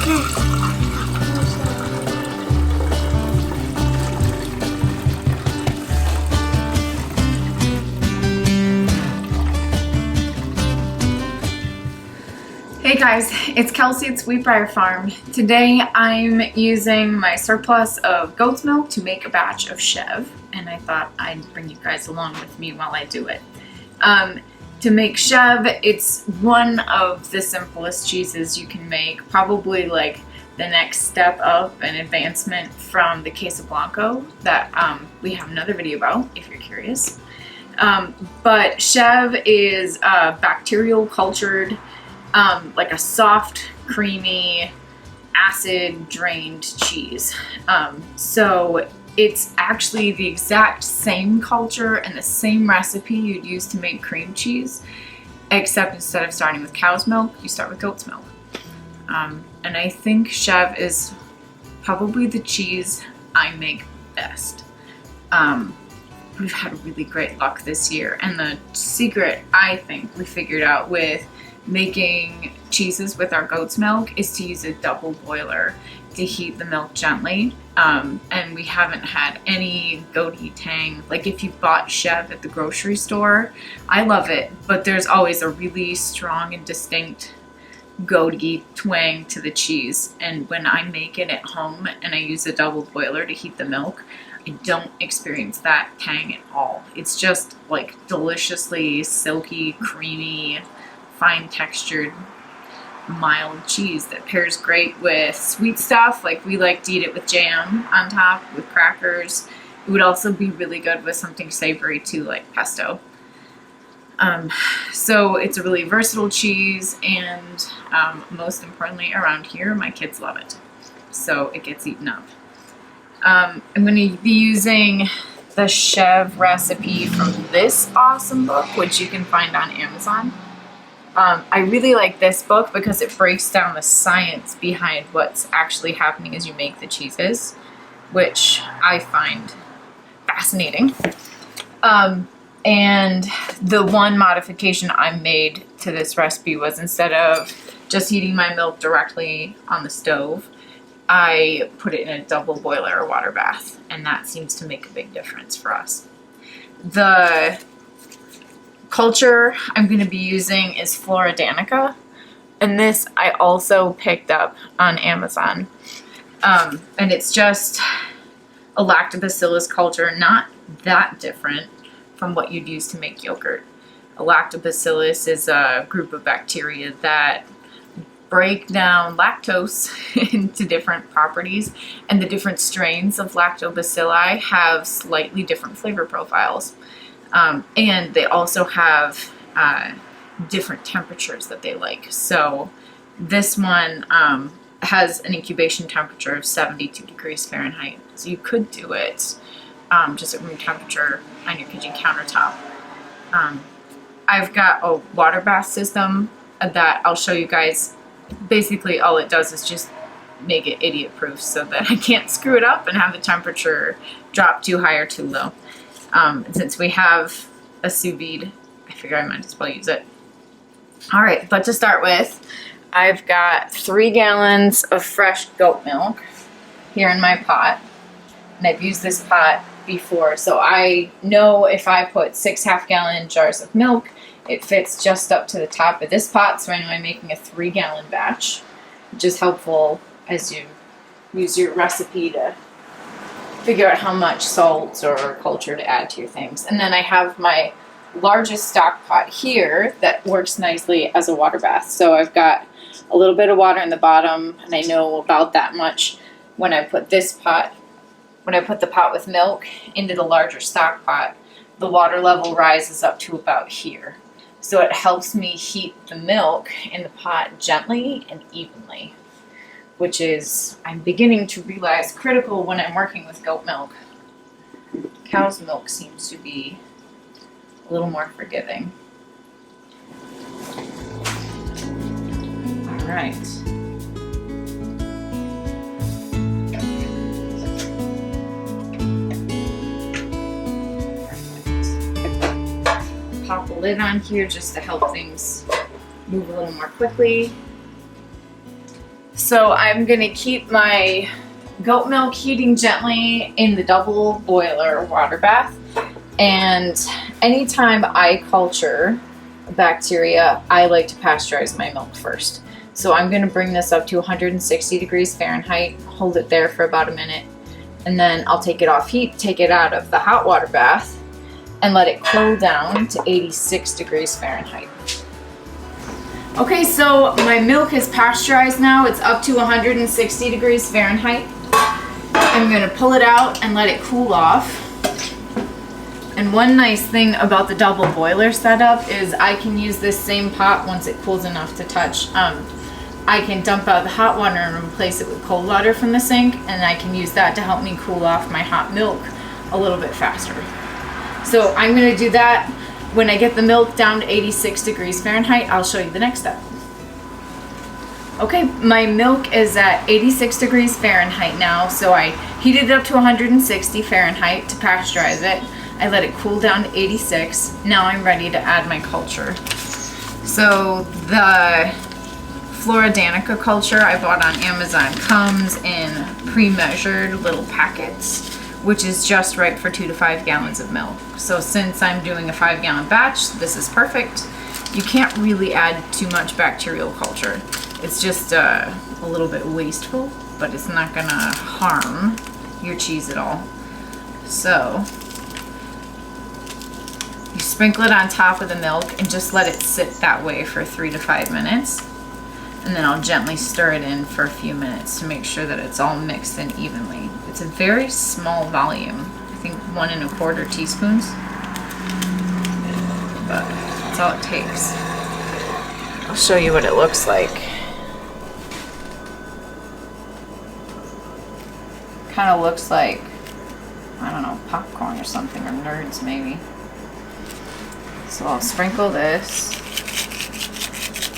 Hey guys, it's Kelsey at Briar Farm. Today I'm using my surplus of goat's milk to make a batch of Chèvre, and I thought I'd bring you guys along with me while I do it. To make Chèvre, it's one of the simplest cheeses you can make, probably like the next step up and advancement from the queso blanco that we have another video about if you're curious. But Chèvre is bacterial cultured, like a soft, creamy, acid-drained cheese. So it's actually the exact same culture and the same recipe you'd use to make cream cheese, except instead of starting with cow's milk, you start with goat's milk. And I think Chèvre is probably the cheese I make best. We've had really great luck this year, and the secret I think we figured out with making cheeses with our goat's milk is to use a double boiler to heat the milk gently, and we haven't had any goaty tang. Like if you bought Chèvre at the grocery store, I love it, but there's always a really strong and distinct goaty twang to the cheese, and when I make it at home and I use a double boiler to heat the milk, I don't experience that tang at all. It's just like deliciously silky, creamy, fine textured, mild cheese that pairs great with sweet stuff. Like we like to eat it with jam on top, with crackers. It would also be really good with something savory too, like pesto. So it's a really versatile cheese, and most importantly around here, my kids love it. So it gets eaten up. I'm going to be using the Chèvre recipe from this awesome book, which you can find on Amazon. I really like this book because it breaks down the science behind what's actually happening as you make the cheeses, which I find fascinating. And the one modification I made to this recipe was, instead of just heating my milk directly on the stove, I put it in a double boiler or water bath, and that seems to make a big difference for us. The culture I'm going to be using is Flora Danica, and this I also picked up on Amazon. And it's just a lactobacillus culture, not that different from what you'd use to make yogurt. A lactobacillus is a group of bacteria that break down lactose into different properties, and the different strains of lactobacilli have slightly different flavor profiles. And they also have different temperatures that they like. So this one has an incubation temperature of 72 degrees Fahrenheit. So you could do it just at room temperature on your kitchen countertop. I've got a water bath system that I'll show you guys. Basically all it does is just make it idiot proof so that I can't screw it up and have the temperature drop too high or too low. Since we have a sous vide, I figure I might as well use it. All right, but to start with, I've got 3 gallons of fresh goat milk here in my pot, and I've used this pot before, so I know if I put 6 half-gallon jars of milk, it fits just up to the top of this pot, so I know I'm making a 3-gallon batch, which is helpful as you use your recipe to figure out how much salt or culture to add to your things. And then I have my largest stock pot here that works nicely as a water bath. So I've got a little bit of water in the bottom, and I know about that much when I put this pot, when I put the pot with milk into the larger stock pot, the water level rises up to about here. So it helps me heat the milk in the pot gently and evenly, which is, I'm beginning to realize, critical when I'm working with goat milk. Cow's milk seems to be a little more forgiving. All right. Pop the lid on here just to help things move a little more quickly. So I'm gonna keep my goat milk heating gently in the double boiler water bath. And anytime I culture bacteria, I like to pasteurize my milk first. So I'm gonna bring this up to 160 degrees Fahrenheit, hold it there for about a minute, and then I'll take it off heat, take it out of the hot water bath, and let it cool down to 86 degrees Fahrenheit. Okay, so my milk is pasteurized now. It's up to 160 degrees Fahrenheit. I'm gonna pull it out and let it cool off. And one nice thing about the double boiler setup is I can use this same pot once it cools enough to touch. I can dump out the hot water and replace it with cold water from the sink, and I can use that to help me cool off my hot milk a little bit faster. So I'm gonna do that. When I get the milk down to 86 degrees Fahrenheit, I'll show you the next step. Okay, my milk is at 86 degrees Fahrenheit now, so I heated it up to 160 Fahrenheit to pasteurize it. I let it cool down to 86. Now I'm ready to add my culture. So the Flora Danica culture I bought on Amazon comes in pre-measured little packets, which is just right for 2 to 5 gallons of milk. So since I'm doing a 5-gallon batch, this is perfect. You can't really add too much bacterial culture. It's just a little bit wasteful, but it's not gonna harm your cheese at all. So you sprinkle it on top of the milk and just let it sit that way for 3 to 5 minutes. And then I'll gently stir it in for a few minutes to make sure that it's all mixed in evenly. It's a very small volume, I think 1 1/4 teaspoons, but that's all it takes. I'll show you what it looks like. Kind of looks like, I don't know, popcorn or something, or Nerds maybe. So I'll sprinkle this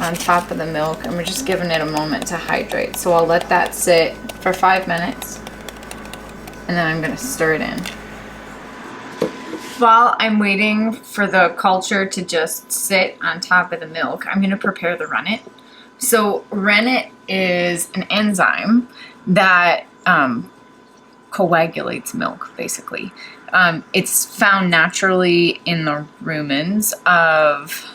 on top of the milk, and we're just giving it a moment to hydrate. So I'll let that sit for 5 minutes, and then I'm gonna stir it in. While I'm waiting for the culture to just sit on top of the milk, I'm gonna prepare the rennet. So rennet is an enzyme that coagulates milk, basically. It's found naturally in the rumens of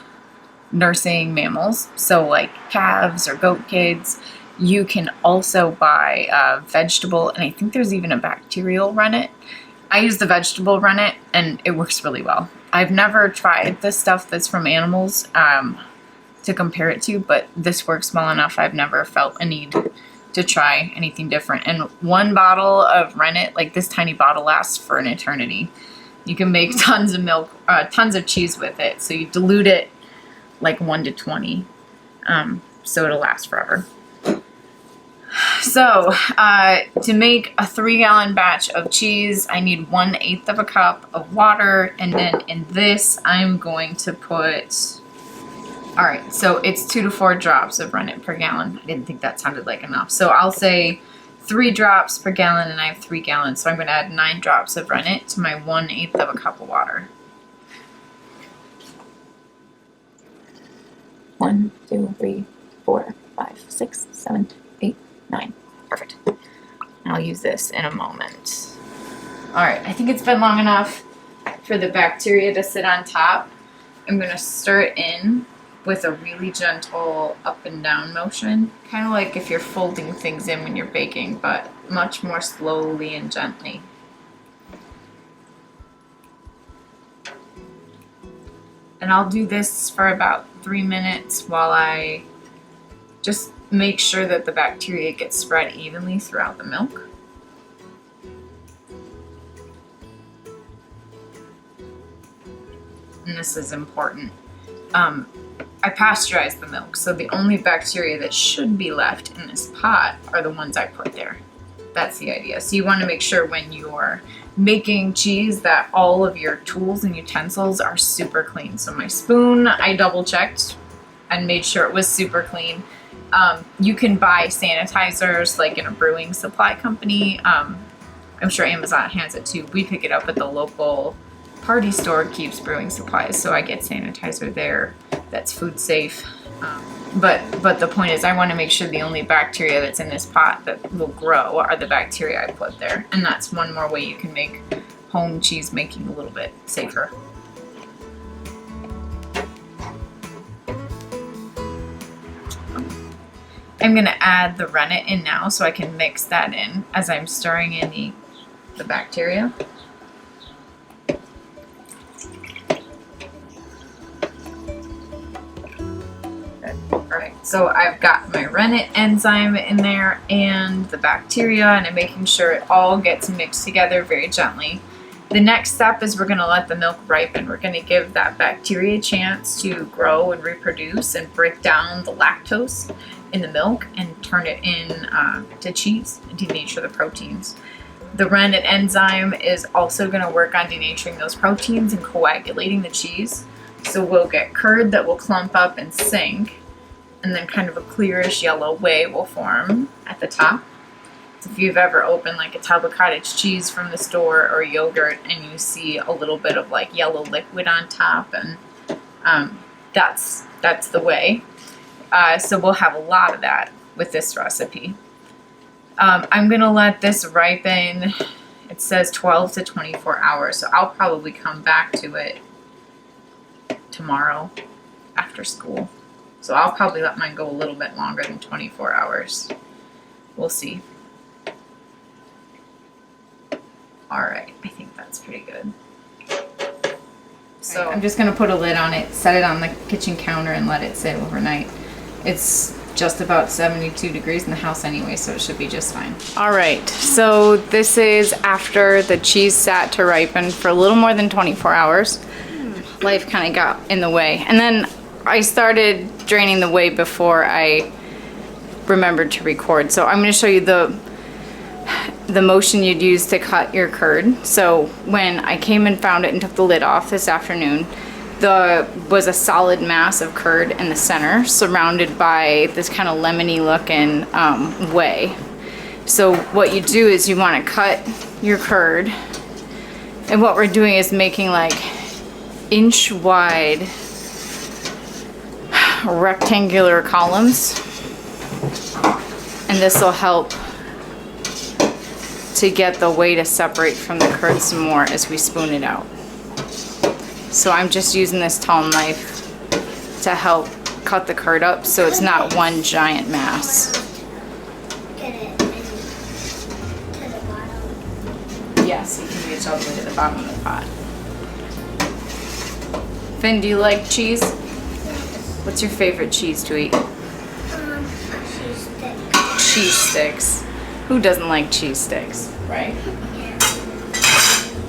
nursing mammals, so like calves or goat kids. You can also buy vegetable, and I think there's even a bacterial rennet. I use the vegetable rennet, and it works really well. I've never tried the stuff that's from animals to compare it to, but this works well enough. I've never felt a need to try anything different. And 1 bottle of rennet, like this tiny bottle, lasts for an eternity. You can make tons of milk, tons of cheese with it. So you dilute it like 1 to 20, so it'll last forever. So to make a 3-gallon batch of cheese, I need 1/8 of a cup of water, and then in this I'm going to put, all right, so it's 2 to 4 drops of rennet per gallon. I didn't think that sounded like enough, so I'll say 3 drops per gallon, and I have 3 gallons, so I'm going to add 9 drops of rennet to my 1/8 of a cup of water. 1, 2, 3, 4, 5, 6, 7, 8, 9. Perfect. I'll use this in a moment. All right, I think it's been long enough for the bacteria to sit on top. I'm going to stir it in with a really gentle up and down motion, kind of like if you're folding things in when you're baking, but much more slowly and gently. And I'll do this for about 3 minutes while I just make sure that the bacteria gets spread evenly throughout the milk. And this is important. I pasteurized the milk, so the only bacteria that should be left in this pot are the ones I put there. That's the idea. So you want to make sure when you're making cheese that all of your tools and utensils are super clean. So my spoon, I double checked and made sure it was super clean. You can buy sanitizers like in a brewing supply company. I'm sure Amazon has it too. We pick it up at the local party store, keeps brewing supplies, so I get sanitizer there that's food safe. But the point is, I want to make sure the only bacteria that's in this pot that will grow are the bacteria I put there. And that's one more way you can make home cheese making a little bit safer. I'm going to add the rennet in now so I can mix that in as I'm stirring in the bacteria. Alright, so I've got my rennet enzyme in there and the bacteria, and I'm making sure it all gets mixed together very gently. The next step is we're going to let the milk ripen. We're going to give that bacteria a chance to grow and reproduce and break down the lactose in the milk and turn it in to cheese and denature the proteins. The rennet enzyme is also going to work on denaturing those proteins and coagulating the cheese. So we'll get curd that will clump up and sink, and then kind of a clearish yellow whey will form at the top. So if you've ever opened like a tub of cottage cheese from the store or yogurt and you see a little bit of like yellow liquid on top, and that's the whey. So we'll have a lot of that with this recipe. I'm going to let this ripen. It says 12 to 24 hours, so I'll probably come back to it tomorrow after school. So I'll probably let mine go a little bit longer than 24 hours. We'll see. Alright, I think that's pretty good. So I'm just going to put a lid on it, set it on the kitchen counter, and let it sit overnight. It's just about 72 degrees in the house anyway, so it should be just fine. Alright, so this is after the cheese sat to ripen for a little more than 24 hours. Life kind of got in the way. And then I started draining the whey before I remembered to record. So I'm going to show you the motion you'd use to cut your curd. So when I came and found it and took the lid off this afternoon, there was a solid mass of curd in the center, surrounded by this kind of lemony looking whey. So what you do is you want to cut your curd, and what we're doing is making like inch wide rectangular columns, and this will help to get the whey to separate from the curd some more as we spoon it out. So I'm just using this tall knife to help cut the curd up so it's not one giant mass. Get it to the bottom. Yes, you can reach all the way to the bottom of the pot. Finn, do you like cheese? What's your favorite cheese to eat? Cheese sticks. Cheese sticks. Who doesn't like cheese sticks, right? Yeah.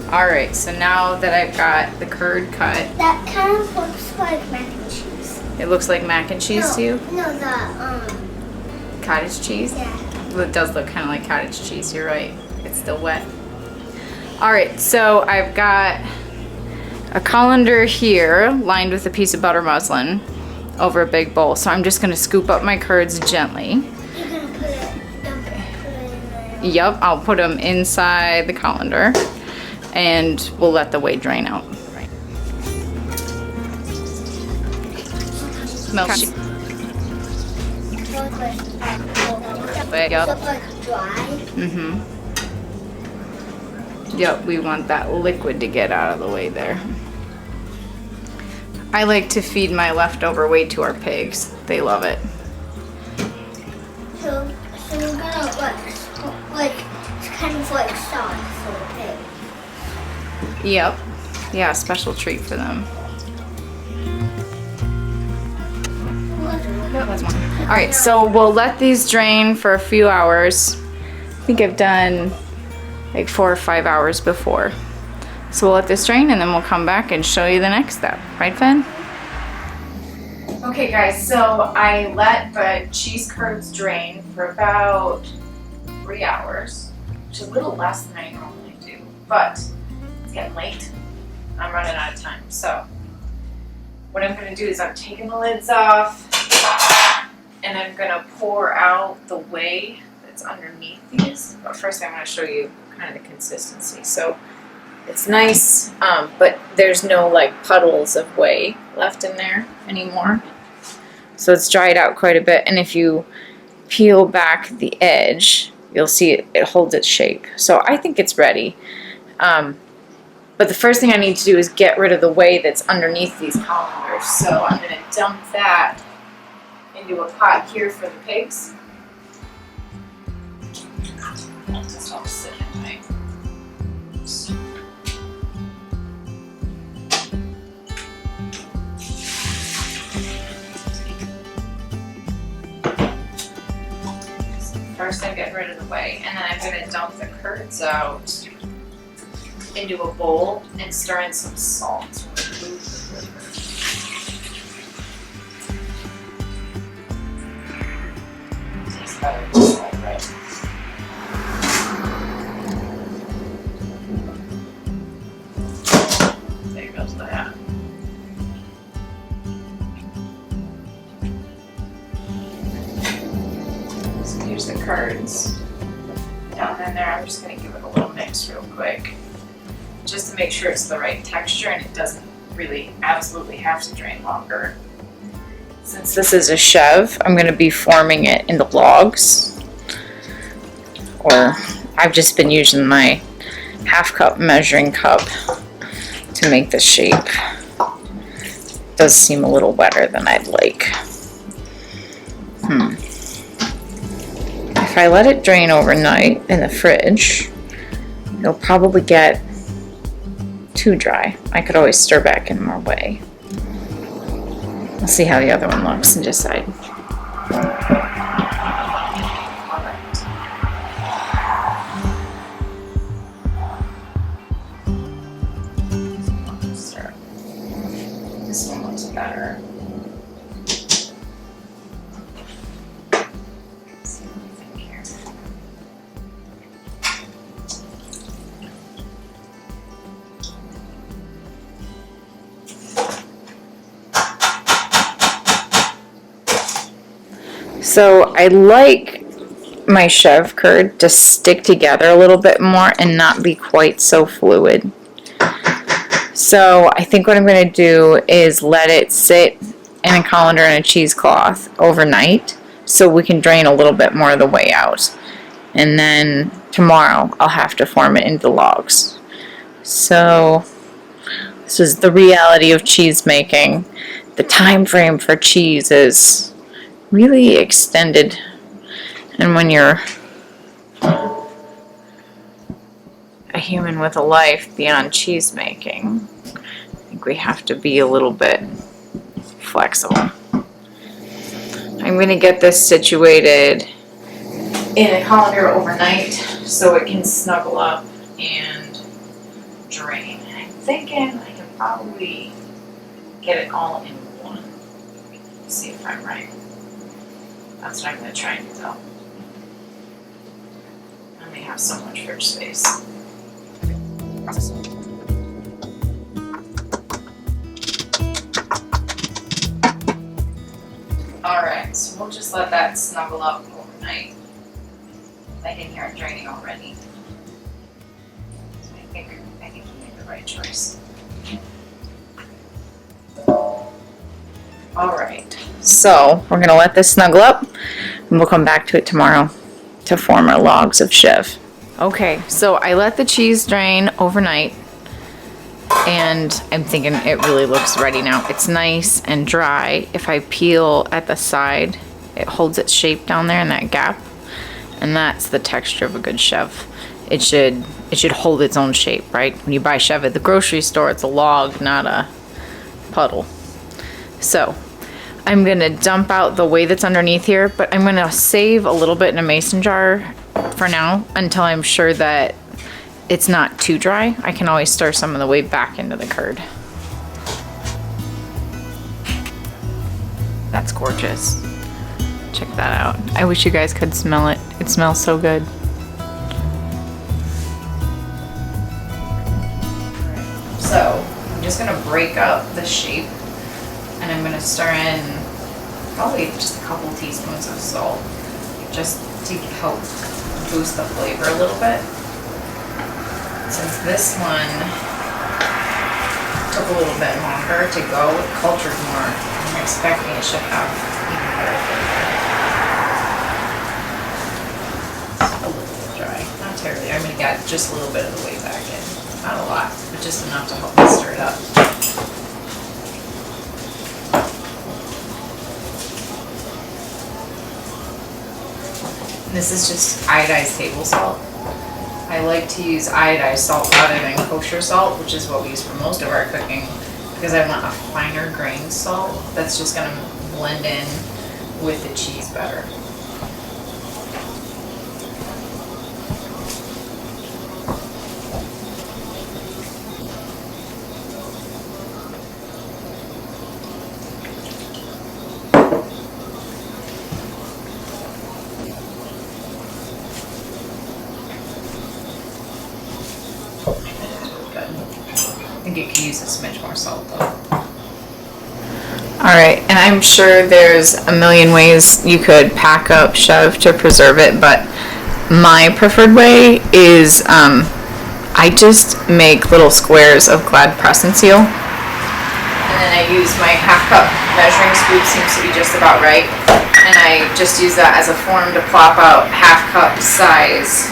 Alright, so now that I've got the curd cut. That kind of looks like mac and cheese. It looks like mac and cheese to you? No, the Cottage cheese? yeah. Well, it does look kind of like cottage cheese, you're right. It's still wet. Alright, so I've got a colander here lined with a piece of butter muslin over a big bowl. So I'm just going to scoop up my curds gently. You're gonna put it in there. Yep, I'll put them inside the colander and we'll let the whey drain out. Right. Smells. Yep. Look like dry. Mm-hmm. Yep, we want that liquid to get out of the way there. I like to feed my leftover whey to our pigs. They love it. So we're gonna like it's kind of like sauce for the pig. Yep. Yeah, special treat for them. Alright, so we'll let these drain for a few hours. I think I've done like 4 or 5 hours before. So we'll let this drain and then we'll come back and show you the next step. Right, Finn? Okay guys, so I let the cheese curds drain for about 3 hours, which is a little less than I normally do, but it's getting late. I'm running out of time. So what I'm going to do is I'm taking the lids off and I'm going to pour out the whey that's underneath these. But first I want to show you kind of the consistency. So it's nice, but there's no like puddles of whey left in there anymore. So it's dried out quite a bit, and if you peel back the edge, you'll see it holds its shape. So I think it's ready. But the first thing I need to do is get rid of the whey that's underneath these colanders. So I'm going to dump that into a pot here for the pigs. I'll just all sit in my... First I get rid of the whey, and then I'm going to dump the curds out into a bowl and stir in some salt. Tastes better with salt, right? There goes that. So here's the curds down in there. I'm just going to give it a little mix real quick, just to make sure it's the right texture and it doesn't really absolutely have to drain longer. Since this is a Chèvre, I'm going to be forming it into logs, or I've just been using my half cup measuring cup to make the shape. It does seem a little wetter than I'd like. If I let it drain overnight in the fridge, it'll probably get too dry. I could always stir back in more whey. I'll see how the other one looks and decide. This one looks better. Let's see what I think here. So I like my Chèvre curd to stick together a little bit more and not be quite so fluid. So I think what I'm going to do is let it sit in a colander and a cheesecloth overnight so we can drain a little bit more of the whey out. And then tomorrow I'll have to form it into logs. So this is the reality of cheese making. The time frame for cheese is really extended, and when you're a human with a life beyond cheese making, I think we have to be a little bit flexible. I'm going to get this situated in a colander overnight so it can snuggle up and drain. I'm thinking I can probably get it all in one. See if I'm right. That's what I'm going to try and do though. I only have so much fridge space. Alright, so we'll just let that snuggle up overnight. I can hear it draining already. So I think you made the right choice. Alright, so we're going to let this snuggle up and we'll come back to it tomorrow to form our logs of Chèvre. Okay, so I let the cheese drain overnight and I'm thinking it really looks ready now. It's nice and dry. If I peel at the side, it holds its shape down there in that gap, and that's the texture of a good Chèvre. It should hold its own shape, right? When you buy Chèvre at the grocery store, it's a log, not a puddle. So I'm going to dump out the whey that's underneath here, but I'm going to save a little bit in a mason jar for now until I'm sure that it's not too dry. I can always stir some of the whey back into the curd. That's gorgeous. Check that out. I wish you guys could smell it. It smells so good. So I'm just going to break up the shape. And I'm going to stir in probably just a couple teaspoons of salt just to help boost the flavor a little bit. Since this one took a little bit longer to go, it cultured more. I'm expecting it should have It's a little dry, not terribly. I'm gonna get just a little bit of the way back in. Not a lot, but just enough to help me stir it up. This is just iodized table salt. I like to use iodized salt rather than kosher salt, which is what we use for most of our cooking, because I want a finer grained salt that's just gonna blend in with the cheese better. I think it could use a smidge more salt though. Alright, and I'm sure there's a million ways you could pack up Chèvre to preserve it, but my preferred way is I just make little squares of glad press and seal. And then I use my half cup measuring scoop, seems to be just about right. And I just use that as a form to plop out half cup size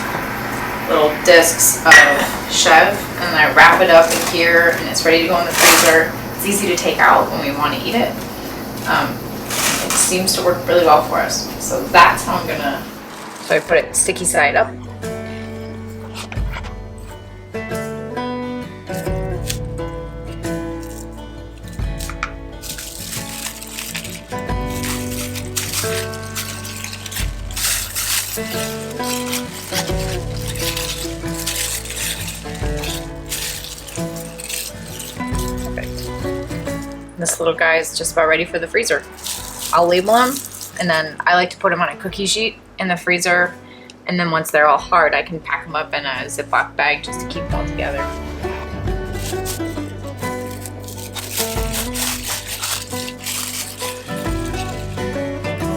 little discs of Chèvre, and I wrap it up in here, and it's ready to go in the freezer. It's easy to take out when we want to eat it. It seems to work really well for us. So that's how I'm gonna. So I put it sticky side up. This little guy is just about ready for the freezer. I'll label them, and then I like to put them on a cookie sheet in the freezer, and then once they're all hard, I can pack them up in a Ziploc bag just to keep them all together.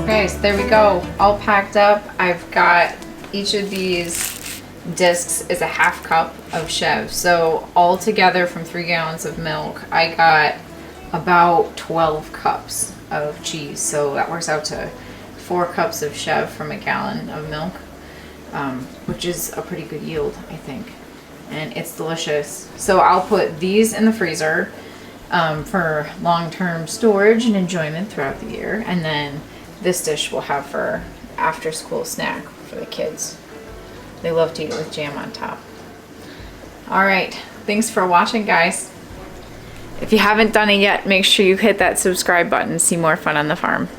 Okay, so there we go, all packed up. I've got each of these discs is a half cup of Chèvre, so all together from 3 gallons of milk, I got about 12 cups of cheese, so that works out to 4 cups of Chèvre from a gallon of milk, which is a pretty good yield, I think, and it's delicious. So I'll put these in the freezer for long-term storage and enjoyment throughout the year, and then this dish we'll have for after-school snack for the kids. They love to eat it with jam on top. All right, thanks for watching, guys. If you haven't done it yet, make sure you hit that subscribe button to see more fun on the farm.